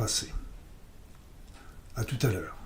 Passé. À tout à l'heure.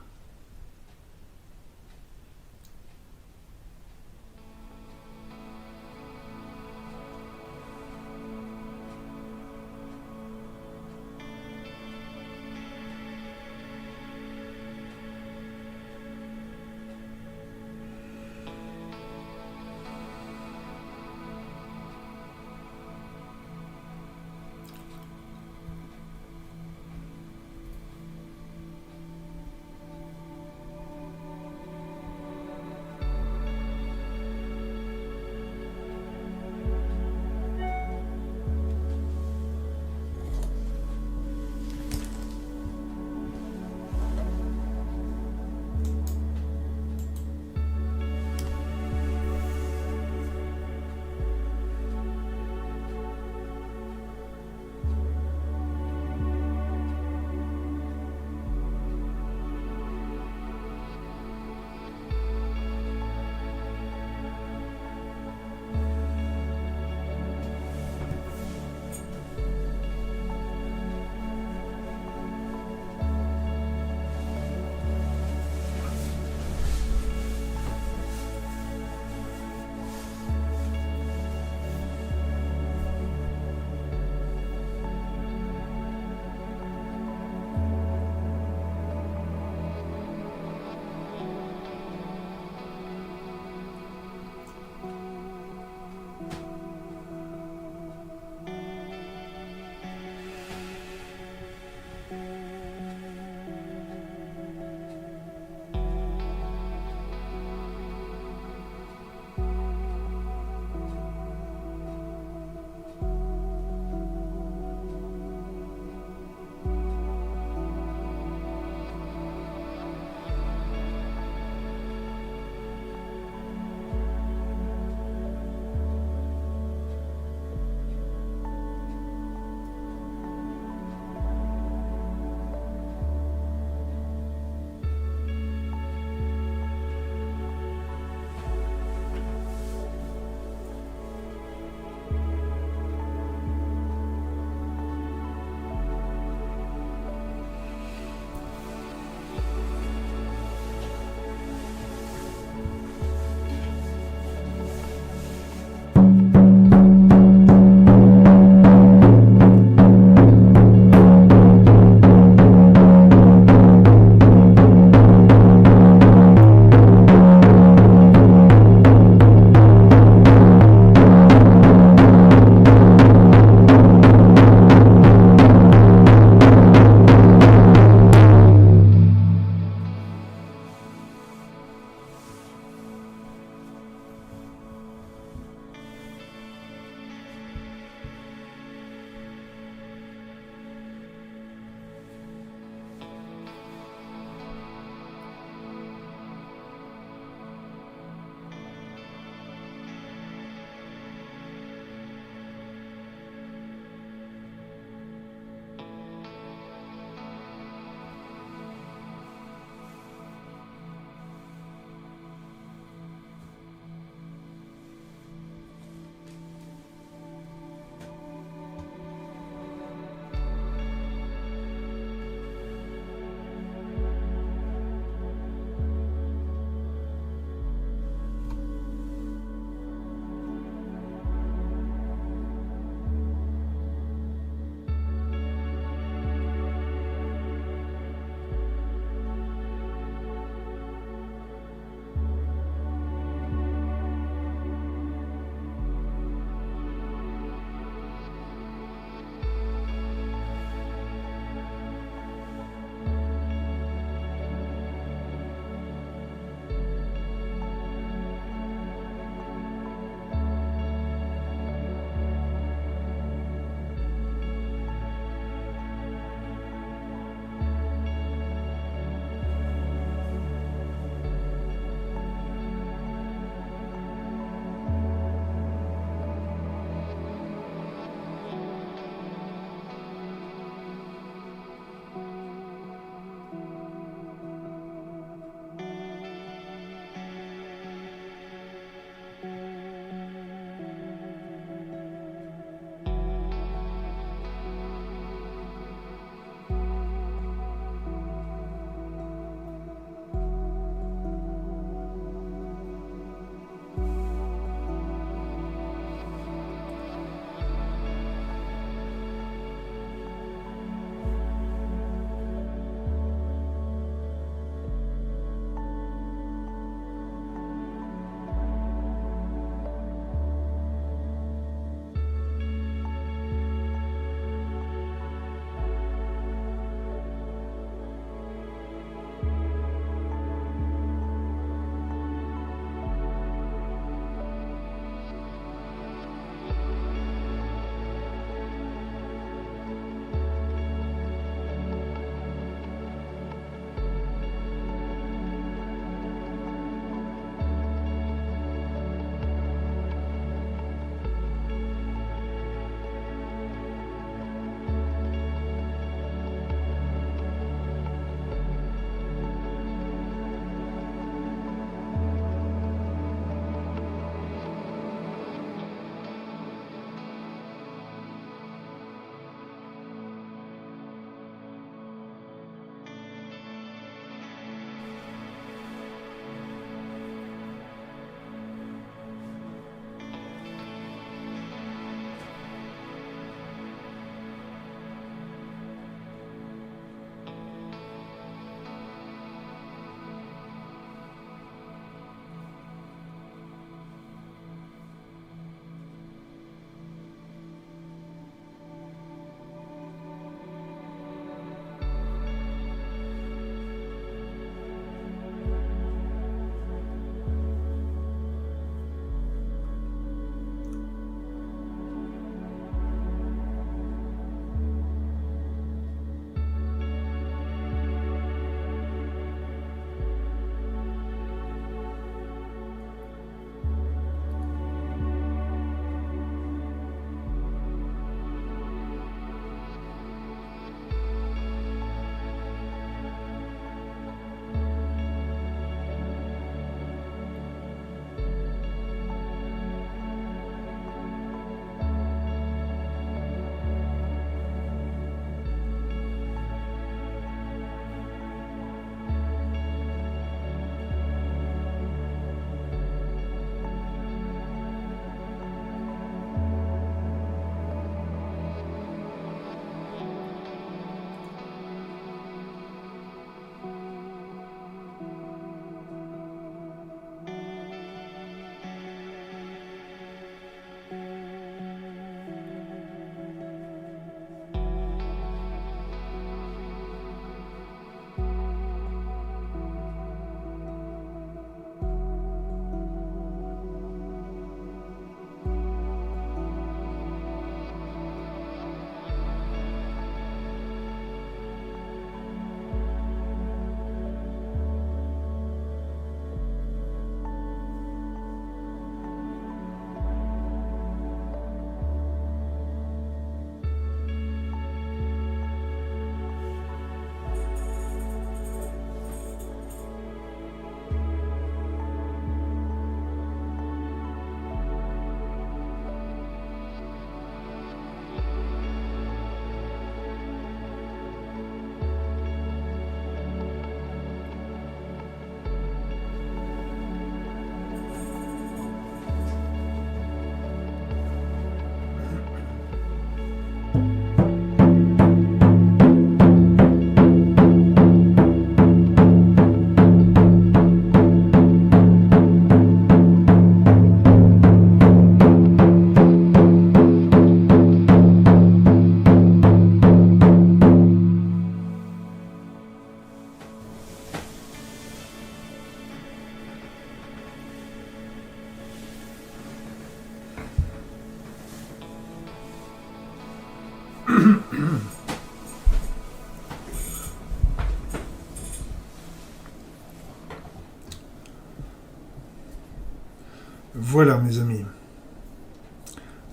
Voilà mes amis.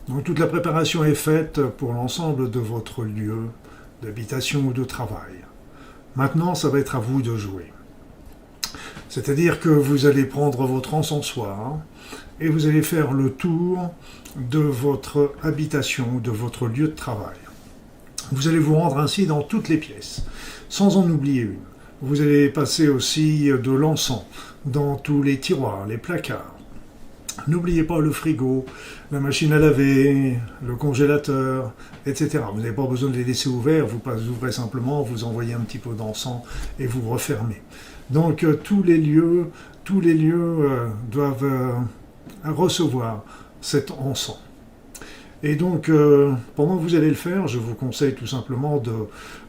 Donc toute la préparation est faite pour l'ensemble de votre lieu d'habitation ou de travail. Maintenant, ça va être à vous de jouer. C'est-à-dire que vous allez prendre votre encensoir et vous allez faire le tour de votre habitation, de votre lieu de travail. Vous allez vous rendre ainsi dans toutes les pièces, sans en oublier une. Vous allez passer aussi de l'encens dans tous les tiroirs, les placards. N'oubliez pas le frigo, la machine à laver, le congélateur, etc. Vous n'avez pas besoin de les laisser ouverts, vous ouvrez simplement, vous envoyez un petit peu d'encens et vous refermez. Donc tous les lieux doivent recevoir cet encens. Et donc, pendant que vous allez le faire, je vous conseille tout simplement de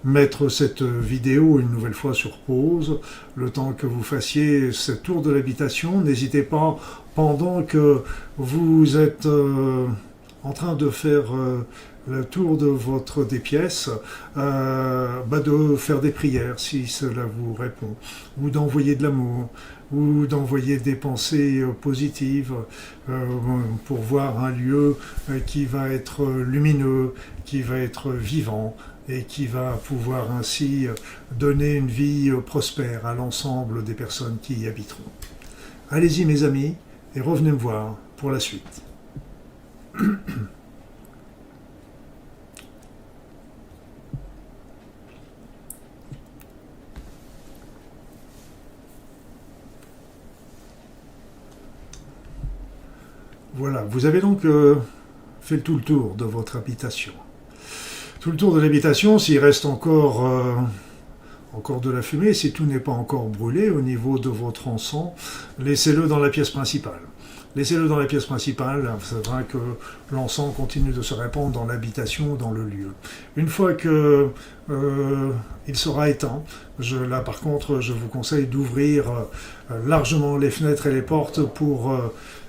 mettre cette vidéo une nouvelle fois sur pause, le temps que vous fassiez ce tour de l'habitation. N'hésitez pas, pendant que vous êtes en train de faire le tour de des pièces, de faire des prières si cela vous répond, ou d'envoyer de l'amour, ou d'envoyer des pensées positives pour voir un lieu qui va être lumineux, qui va être vivant et qui va pouvoir ainsi donner une vie prospère à l'ensemble des personnes qui y habiteront. Allez-y mes amis et revenez me voir pour la suite. Voilà, vous avez donc fait tout le tour de votre habitation. Tout le tour de l'habitation, s'il reste encore de la fumée, si tout n'est pas encore brûlé au niveau de votre encens, laissez-le dans la pièce principale. Laissez-le dans la pièce principale, c'est vrai que l'encens continue de se répandre dans l'habitation, dans le lieu. Une fois que il sera éteint, là par contre, je vous conseille d'ouvrir largement les fenêtres et les portes pour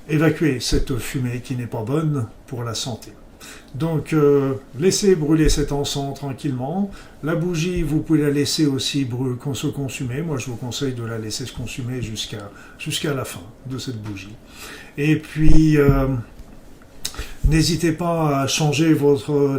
évacuer cette fumée qui n'est pas bonne pour la santé. Donc, laissez brûler cet encens tranquillement. La bougie, vous pouvez la laisser aussi se consumer. Moi, je vous conseille de la laisser se consumer jusqu'à la fin de cette bougie. Et puis, n'hésitez pas à changer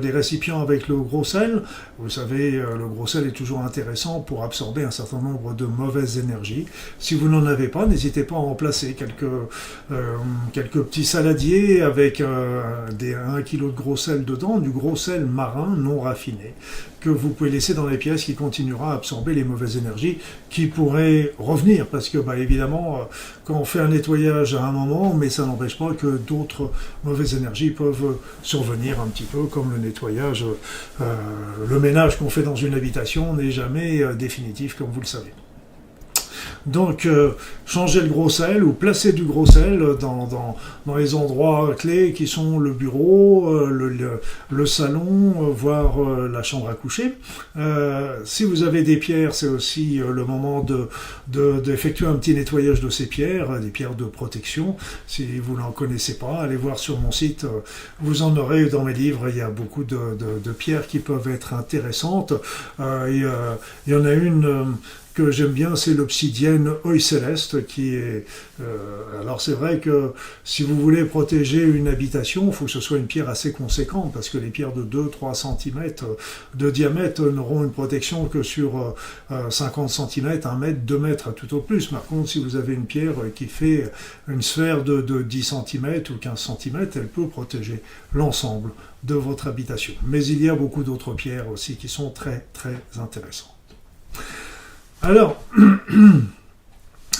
des récipients avec le gros sel. Vous savez, le gros sel est toujours intéressant pour absorber un certain nombre de mauvaises énergies. Si vous n'en avez pas, n'hésitez pas à en placer quelques petits saladiers avec 1 kg de gros sel dedans, du gros sel marin non raffiné, que vous pouvez laisser dans les pièces qui continuera à absorber les mauvaises énergies qui pourraient revenir. Parce que, évidemment, quand on fait un nettoyage à un moment, mais ça n'empêche pas que d'autres mauvaises énergies peuvent survenir un petit peu, comme le nettoyage, le ménage qu'on fait dans une habitation n'est jamais définitif, comme vous le savez. Donc, changez le gros sel ou placez du gros sel dans les endroits clés qui sont le bureau, le salon, voire la chambre à coucher. Si vous avez des pierres, c'est aussi le moment d'effectuer un petit nettoyage de ces pierres, des pierres de protection. Si vous n'en connaissez pas, allez voir sur mon site, vous en aurez dans mes livres, il y a beaucoup de pierres qui peuvent être intéressantes. Il y en a une que j'aime bien, c'est l'obsidienne Œil Céleste, qui est... alors c'est vrai que si vous voulez protéger une habitation, il faut que ce soit une pierre assez conséquente, parce que les pierres de 2-3 cm de diamètre n'auront une protection que sur 50 cm, 1 mètre, 2 mètres tout au plus. Par contre, si vous avez une pierre qui fait une sphère de 10 cm ou 15 cm, elle peut protéger l'ensemble de votre habitation. Mais il y a beaucoup d'autres pierres aussi qui sont très très intéressantes. Alors,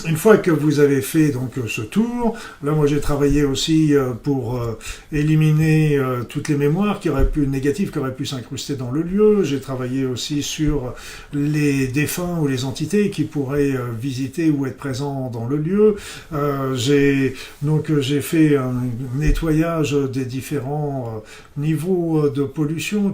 une fois que vous avez fait donc ce tour, là moi j'ai travaillé aussi pour éliminer toutes les mémoires négatives qui auraient pu s'incruster dans le lieu. J'ai travaillé aussi sur les défunts ou les entités qui pourraient visiter ou être présents dans le lieu. J'ai fait un nettoyage des différents niveaux de pollution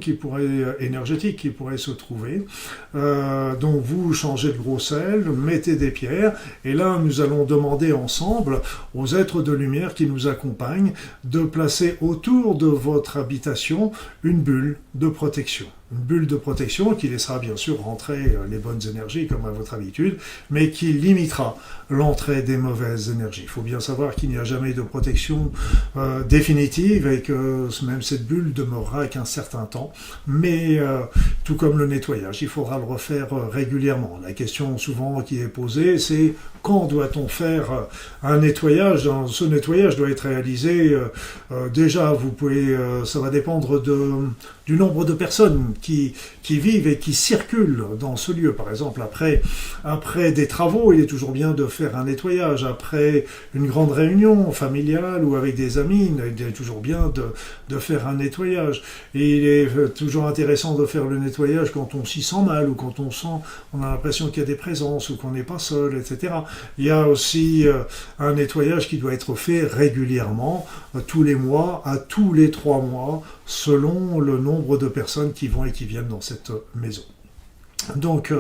énergétique qui pourraient se trouver. Donc vous changez de gros sel, mettez des pierres, et là nous allons demander ensemble aux êtres de lumière qui nous accompagnent de placer autour de votre habitation une bulle de protection. une bulle de protection qui laissera bien sûr rentrer les bonnes énergies comme à votre habitude, mais qui limitera l'entrée des mauvaises énergies. Il faut bien savoir qu'il n'y a jamais de protection définitive et que même cette bulle demeurera qu'un certain temps, mais tout comme le nettoyage, il faudra le refaire régulièrement. La question souvent qui est posée, c'est quand doit-on faire un nettoyage? Ce nettoyage doit être réalisé, déjà, ça va dépendre du nombre de personnes qui vivent et qui circulent dans ce lieu. Par exemple, après des travaux, il est toujours bien de faire un nettoyage. Après une grande réunion familiale ou avec des amis, il est toujours bien de faire un nettoyage. Et il est toujours intéressant de faire le nettoyage quand on s'y sent mal ou quand on a l'impression qu'il y a des présences ou qu'on n'est pas seul, etc. Il y a aussi un nettoyage qui doit être fait régulièrement, tous les mois, à tous les 3 mois, selon le nombre de personnes qui vont et qui viennent dans cette maison. Donc,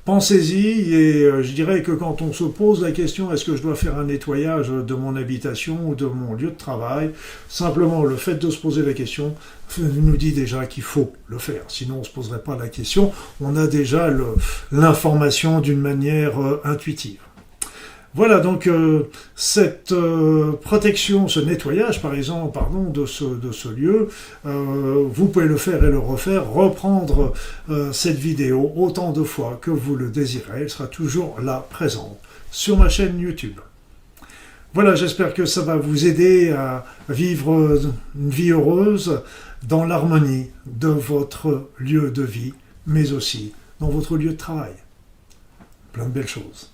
pensez-y et je dirais que quand on se pose la question est-ce que je dois faire un nettoyage de mon habitation ou de mon lieu de travail, simplement le fait de se poser la question nous dit déjà qu'il faut le faire. Sinon, on ne se poserait pas la question. On a déjà l'information d'une manière intuitive. Voilà, donc cette protection, ce nettoyage, par exemple, de ce lieu, vous pouvez le faire et le refaire, reprendre cette vidéo autant de fois que vous le désirez. Elle sera toujours là, présente, sur ma chaîne YouTube. Voilà, j'espère que ça va vous aider à vivre une vie heureuse dans l'harmonie de votre lieu de vie, mais aussi dans votre lieu de travail. Plein de belles choses.